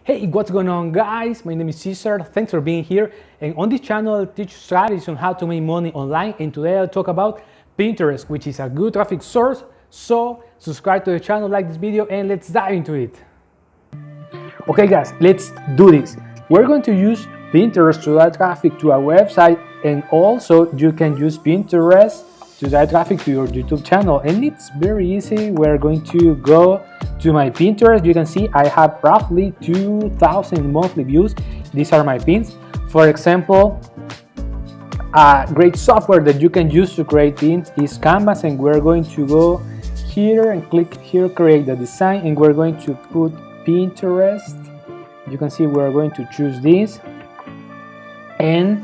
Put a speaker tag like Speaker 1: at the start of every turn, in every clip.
Speaker 1: Hey, what's going on, guys? My name is Cesar. Thanks for being here. And on this channel, I teach strategies on how to make money online. And today I'll talk about Pinterest, which is a good traffic source. So subscribe to the channel, like this video, and let's dive into it. Okay, guys, let's do this. We're going to use Pinterest to drive traffic to our website, and also you can use Pinterest to drive traffic to your YouTube channel. And it's very easy. We're going to go to my Pinterest. You can see I have roughly 2,000 monthly views. These are my pins. For example, a great software that you can use to create pins is Canvas, and we're going to go here and click here, create the design, and we're going to put Pinterest. You can see we're going to choose this, and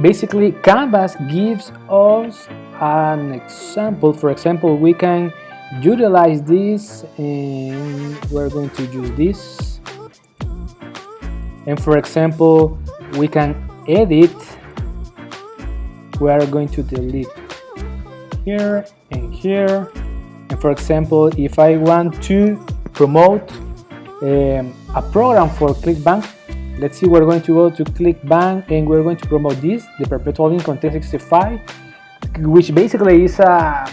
Speaker 1: basically Canvas gives us an example. For example, we can utilize this, and we're going to use this, and for example we can edit. We are going to delete here and here, and for example if I want to promote a program for ClickBank, let's see, we're going to go to ClickBank and we're going to promote this, the perpetual income 365, which basically is a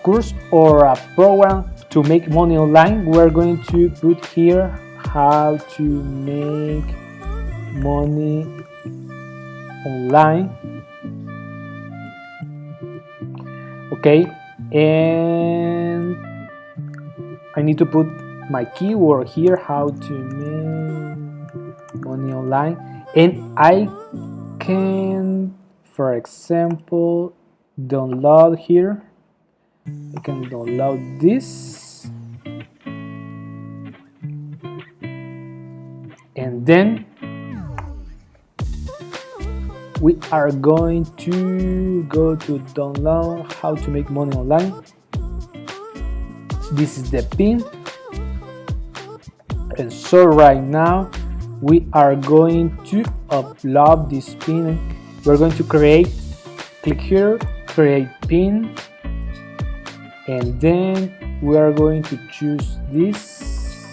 Speaker 1: course or a program to make money online. We're going to put here how to make money online. Okay, and I need to put my keyword here, how to make money online, and I can, for example, download here. I can download this, and then we are going to go to download how to make money online. This is the pin, and so right now we are going to upload this pin. We're going to click here, create pin, and then we are going to choose this,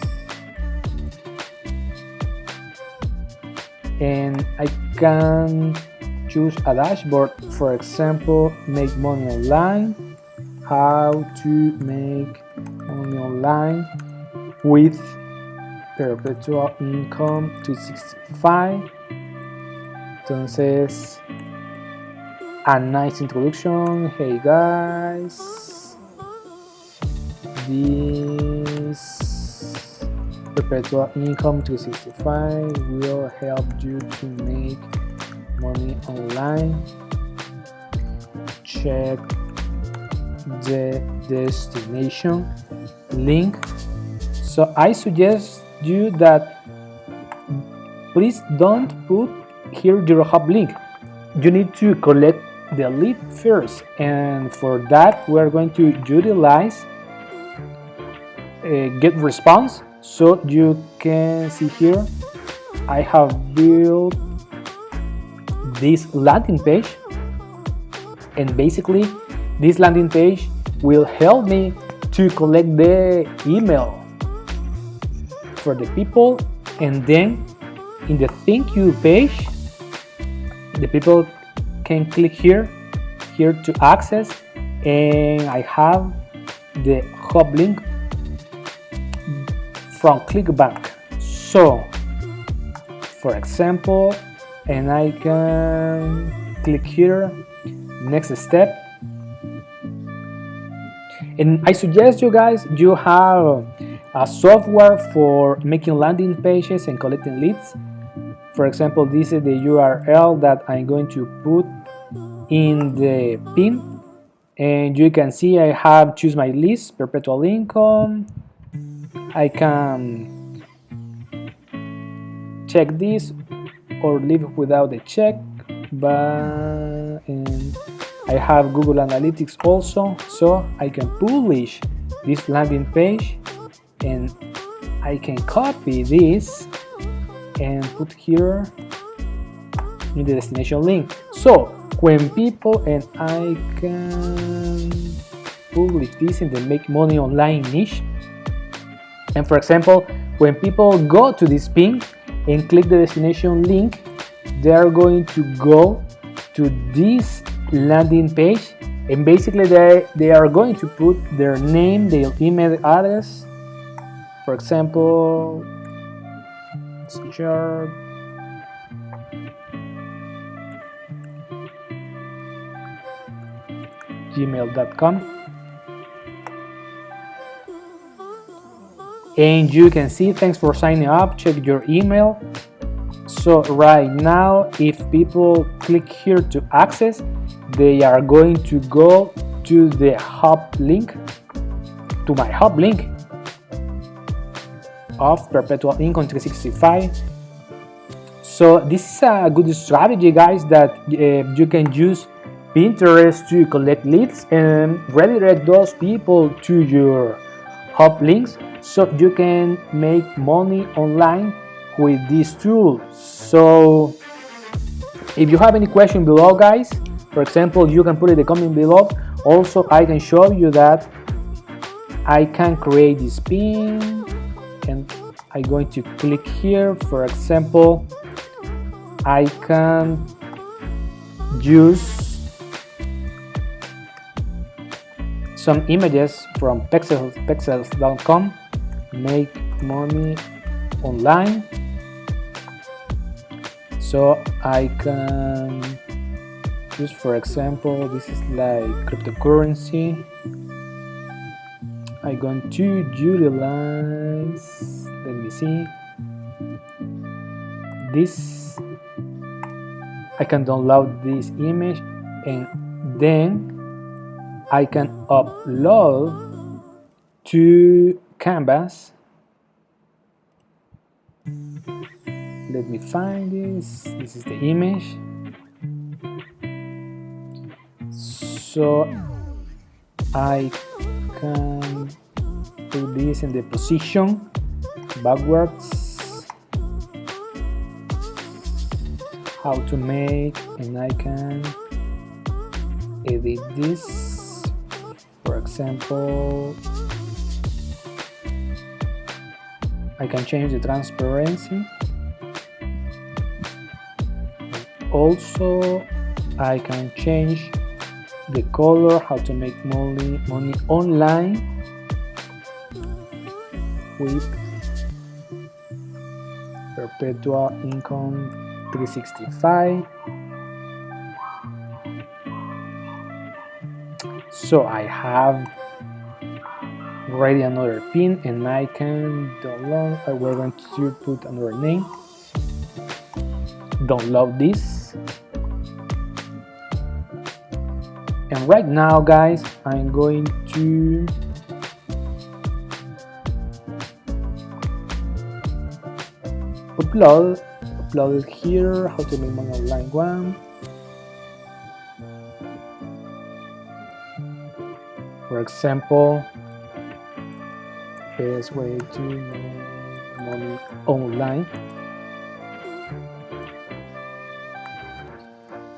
Speaker 1: and I can choose a dashboard. For example, make money online, how to make money online with perpetual income 265. Entonces, a nice introduction. Hey guys, this perpetual income 265 will help you to make money online. Check the destination link. So I suggest you that please don't put here your hub link. You need to collect the lead first, and for that we are going to utilize GetResponse. So you can see here I have built this landing page, and basically this landing page will help me to collect the email for the people, and then in the thank you page the people can click here to access, and I have the hub link from ClickBank. So for example, and I can click here, next step, and I suggest you guys, you have a software for making landing pages and collecting leads. For example, this is the URL that I'm going to put in the pin, and you can see I have choose my list, perpetual income. I can check this or leave it without the check, but and I have Google Analytics also, so I can publish this landing page, and I can copy this and put here in the destination link. So when people, and I can publish this in the make money online niche, and for example when people go to this pin and click the destination link, they are going to go to this landing page, and basically they are going to put their name, their email address, for example, gmail.com, and you can see, thanks for signing up, check your email. So right now, if people click here to access, they are going to go to the hub link, to my hub link of Perpetual Income 365. So this is a good strategy, guys, that you can use Pinterest to collect leads and redirect those people to your hub links, so you can make money online with this tool. So if you have any question below, guys, for example, you can put it in the comment below. Also, I can show you that I can create this pin, and I'm going to click here. For example, I can use some images from pexels.com, make money online. So I can use, for example, this is like cryptocurrency. I'm going to utilize, let me see, this. I can download this image, and then I can upload to Canvas. Let me find this. This is the image. So I can put this in the position backwards, how to make, and I can edit this. For example, I can change the transparency. Also, I can change the color, how to make money online with Perpetual Income 365. So I have already another pin, and I can download. We're going to put another name. Download this. And right now, guys, I'm going to upload it here, how to make money online one. For example, best way to make money online.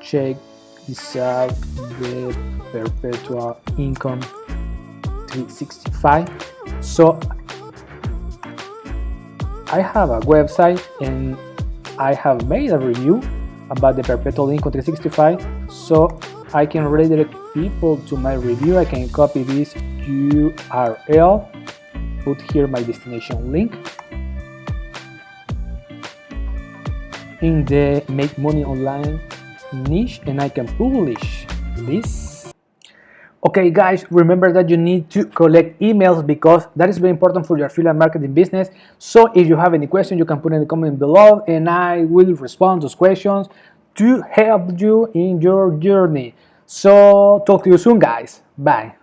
Speaker 1: Check this out, the Perpetual Income 365. So I have a website, and I have made a review about the Perpetual Income 365, so I can redirect people to my review. I can copy this URL, put here my destination link in the make money online niche, and I can publish this. Okay, guys, remember that you need to collect emails, because that is very important for your affiliate marketing business. So if you have any question, you can put in the comment below, and I will respond to those questions to help you in your journey. So talk to you soon, guys. Bye.